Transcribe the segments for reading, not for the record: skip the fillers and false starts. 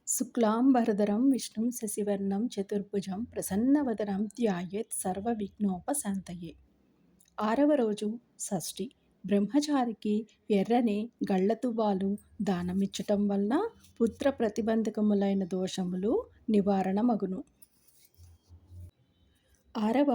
శుక్లాంబరధరం విష్ణుం శశివర్ణం చతుర్భుజం ప్రసన్నవదనం ధ్యాయేత్ సర్వవిఘ్నోపశాంతయే. 6వ రోజు షష్ఠి. బ్రహ్మచారికి ఎర్రని గళ్లతువ్వాలు దానమిచ్చటం వలన పుత్ర ప్రతిబంధకములైన దోషములు నివారణమగును. 6వ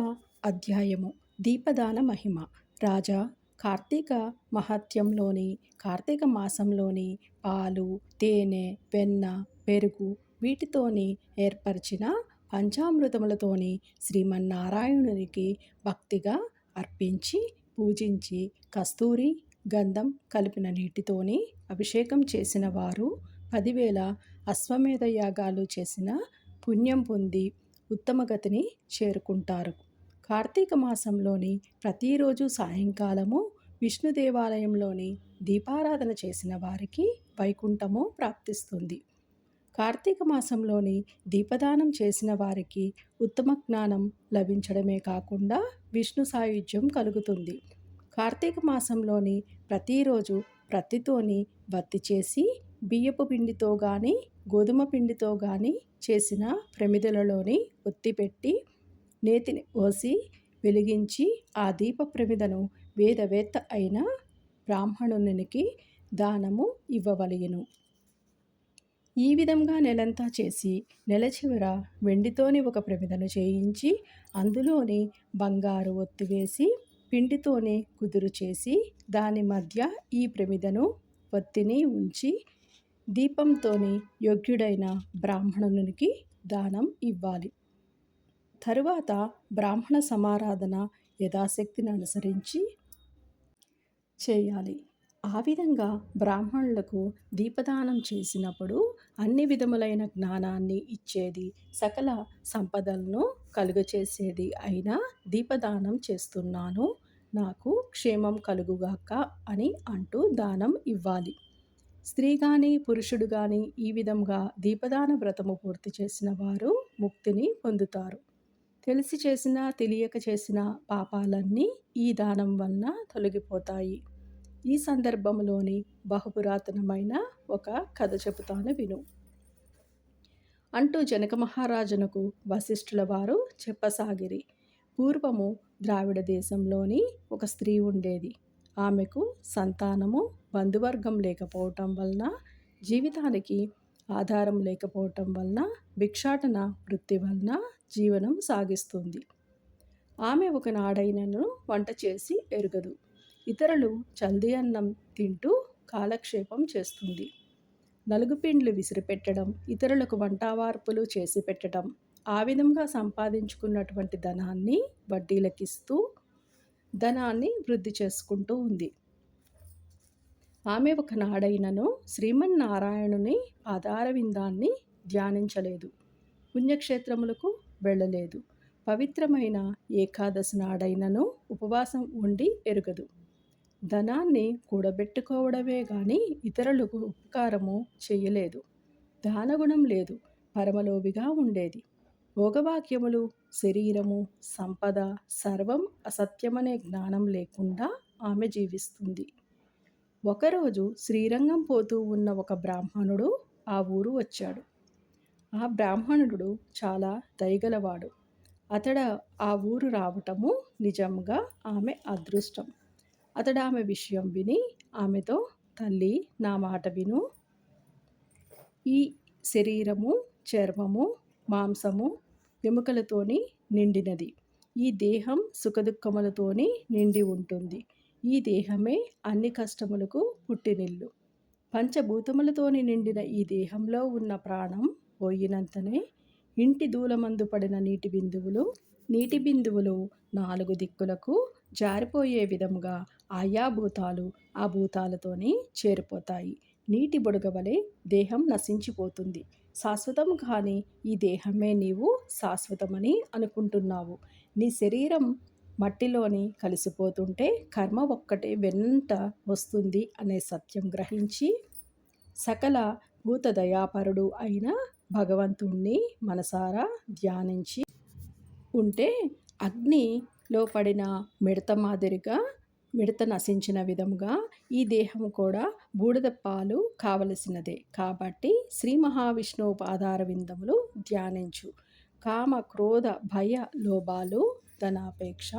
అధ్యాయము దీపదాన మహిమ. రాజా, కార్తీక మహాత్మ్యంలోని కార్తీక మాసంలోని పాలు, తేనె, వెన్న, పెరుగు వీటితోని ఏర్పరిచిన పంచామృతములతోని శ్రీమన్నారాయణునికి భక్తిగా అర్పించి పూజించి కస్తూరి గంధం కలిపిన నీటితోని అభిషేకం చేసిన వారు 10,000 అశ్వమేధ యాగాలు చేసిన పుణ్యం పొంది ఉత్తమగతిని చేరుకుంటారు. కార్తీక మాసంలోని ప్రతిరోజు సాయంకాలము విష్ణు దేవాలయంలోని దీపారాధన చేసిన వారికి వైకుంఠము ప్రాప్తిస్తుంది. కార్తీక మాసంలోని దీపదానం చేసిన వారికి ఉత్తమ జ్ఞానం లభించడమే కాకుండా విష్ణు సాయుధ్యం కలుగుతుంది. కార్తీక మాసంలోని ప్రతిరోజు ప్రత్తితోని వత్తి చేసి బియ్యపు పిండితో కానీ గోధుమ పిండితో కానీ చేసిన ప్రమిదలలోని ఒత్తి పెట్టి నేతిని పోసి వెలిగించి ఆ దీప ప్రమిదను వేదవేత్త అయిన బ్రాహ్మణునికి దానము ఇవ్వవలెను. ఈ విధంగా నెలంతా చేసి నెల చివర వెండితోని ఒక ప్రమిదను చేయించి అందులోని బంగారు ఒత్తి వేసి పిండితోనే కుదురు చేసి దాని మధ్య ఈ ప్రమిదను ఒత్తిని ఉంచి దీపంతోని యోగ్యుడైన బ్రాహ్మణునికి దానం ఇవ్వాలి. తరువాత బ్రాహ్మణ సమారాధన యథాశక్తిని అనుసరించి చేయాలి. ఆ విధంగా బ్రాహ్మణులకు దీపదానం చేసినప్పుడు అన్ని విధములైన జ్ఞానాన్ని ఇచ్చేది, సకల సంపదలను కలుగచేసేది అయిన దీపదానం చేస్తున్నాను, నాకు క్షేమం కలుగుగాక అని అంటూ దానం ఇవ్వాలి. స్త్రీ కానీ పురుషుడు కానీ ఈ విధంగా దీపదాన వ్రతము పూర్తి చేసిన వారు ముక్తిని పొందుతారు. తెలిసి చేసిన తెలియక చేసిన పాపాలన్నీ ఈ దానం వలన తొలగిపోతాయి. ఈ సందర్భంలోని బహుపురాతనమైన ఒక కథ చెబుతాను విను అంటూ జనక మహారాజునకు వశిష్ఠుల వారు చెప్పసాగిరి. పూర్వము ద్రావిడ దేశంలోని ఒక స్త్రీ ఉండేది. ఆమెకు సంతానము బంధువర్గం లేకపోవటం వలన, జీవితానికి ఆధారం లేకపోవటం వలన భిక్షాటన వృత్తి వలన జీవనం సాగిస్తుంది. ఆమె ఒకనాడైనను వంట చేసి ఎరుగదు. ఇతరులు చల్ది అన్నం తింటూ కాలక్షేపం చేస్తుంది. నలుగుపిండ్లు విసిరిపెట్టడం, ఇతరులకు వంటవార్పులు చేసి పెట్టడం, ఆ విధంగా సంపాదించుకున్నటువంటి ధనాన్ని వడ్డీలకిస్తూ ధనాన్ని వృద్ధి చేసుకుంటూ ఉంది. ఆమె ఒకనాడైనను శ్రీమన్నారాయణుని పాదారవిందాన్ని ధ్యానించలేదు, పుణ్యక్షేత్రములకు వెళ్ళలేదు, పవిత్రమైన ఏకాదశి నాడైనను ఉపవాసం ఉండి ఎరుగదు. ధనాన్ని కూడబెట్టుకోవడమే కానీ ఇతరులకు ఉపకారము చేయలేదు. దానగుణం లేదు, పరమలోభిగా ఉండేది. భోగవాక్యములు, శరీరము, సంపద సర్వం అసత్యమనే జ్ఞానం లేకుండా ఆమె జీవిస్తుంది. ఒకరోజు శ్రీరంగం పోతూ ఉన్న ఒక బ్రాహ్మణుడు ఆ ఊరు వచ్చాడు. ఆ బ్రాహ్మణుడు చాలా దయగలవాడు. అతడు ఆ ఊరు రావటము నిజంగా ఆమె అదృష్టం. అతడు ఆమె విషయం విని ఆమెతో, తల్లి, నా మాట విను. ఈ శరీరము చర్మము మాంసము ఎముకలతోని నిండినది. ఈ దేహం సుఖదుఖములతోని నిండి ఉంటుంది. ఈ దేహమే అన్ని కష్టములకు పుట్టినిల్లు. పంచభూతములతోని నిండిన ఈ దేహంలో ఉన్న ప్రాణం పోయినంతనే ఇంటి దూలమందు పడిన నీటి బిందువులు 4 దిక్కులకు జారిపోయే విధముగా ఆయా భూతాలు ఆ భూతాలతోని చేరిపోతాయి. నీటి బుడగవలే దేహం నశించిపోతుంది. శాశ్వతం కానీ ఈ దేహమే నీవు శాశ్వతమని అనుకుంటున్నావు. నీ శరీరం మట్టిలోని కలిసిపోతుంటే కర్మ ఒక్కటే వెంట వస్తుంది అనే సత్యం గ్రహించి సకల భూత దయాపరుడు అయిన భగవంతుణ్ణి మనసారా ధ్యానించి ఉంటే అగ్నిలో పడిన మిడత మాదిరిగా మిడత నశించిన విధముగా ఈ దేహము కూడా బూడిద పాలు కావలసినదే. కాబట్టి శ్రీ మహావిష్ణువు పాదార విందములు ధ్యానించు. కామ క్రోధ భయ లోభాలు ధనాపేక్ష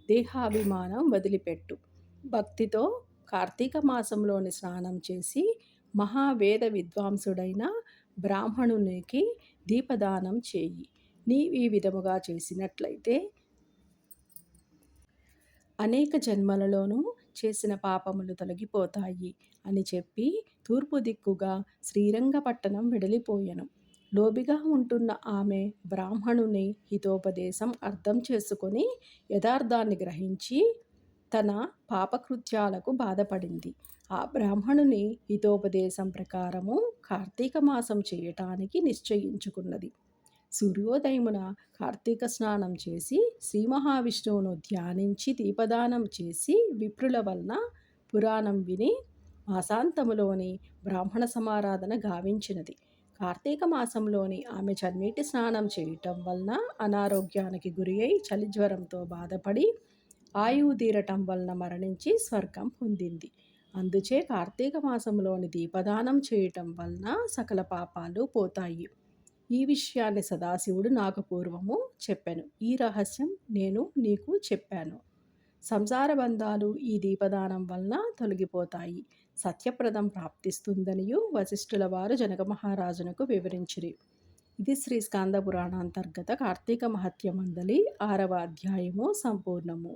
దేహాభిమానం వదిలిపెట్టు. భక్తితో కార్తీక మాసంలోని స్నానం చేసి మహావేద విద్వాంసుడైన బ్రాహ్మణునికి దీపదానం చేయి. నీవు ఈ విధముగా చేసినట్లయితే అనేక జన్మలలోనూ చేసిన పాపములు తొలగిపోతాయి అని చెప్పి తూర్పు దిక్కుగా శ్రీరంగపట్టణం వెడలిపోయెను. లోబిగా ఉంటున్న ఆమె బ్రాహ్మణుని హితోపదేశం అర్థం చేసుకొని యథార్థాన్ని గ్రహించి తన పాపకృత్యాలకు బాధపడింది. ఆ బ్రాహ్మణుని హితోపదేశం ప్రకారము కార్తీక మాసం చేయటానికి నిశ్చయించుకున్నది. సూర్యోదయమున కార్తీక స్నానం చేసి శ్రీ మహావిష్ణువును ధ్యానించి దీపదానం చేసి విప్రుల వలన పురాణం విని మాసాంతములోని బ్రాహ్మణ సమారాధన గావించినది. కార్తీక మాసంలోని ఆమె చన్నీటి స్నానం చేయటం వలన అనారోగ్యానికి గురి అయి చలిజ్వరంతో బాధపడి ఆయువు తీరటం వలన మరణించి స్వర్గం పొందింది. అందుచే కార్తీక మాసంలోని దీపదానం చేయటం వలన సకల పాపాలు పోతాయి. ఈ విషయాన్ని సదాశివుడు నాకు పూర్వము చెప్పాను. ఈ రహస్యం నేను నీకు చెప్పాను. సంసార బంధాలు ఈ దీపదానం వలన తొలగిపోతాయి. సత్యప్రదం ప్రాప్తిస్తుందనియు వశిష్ఠుల వారు జనక మహారాజునకు వివరించిరి. ఇది శ్రీ స్కాంద పురాణాంతర్గత కార్తీక మహత్యమందలి 6వ అధ్యాయము సంపూర్ణము.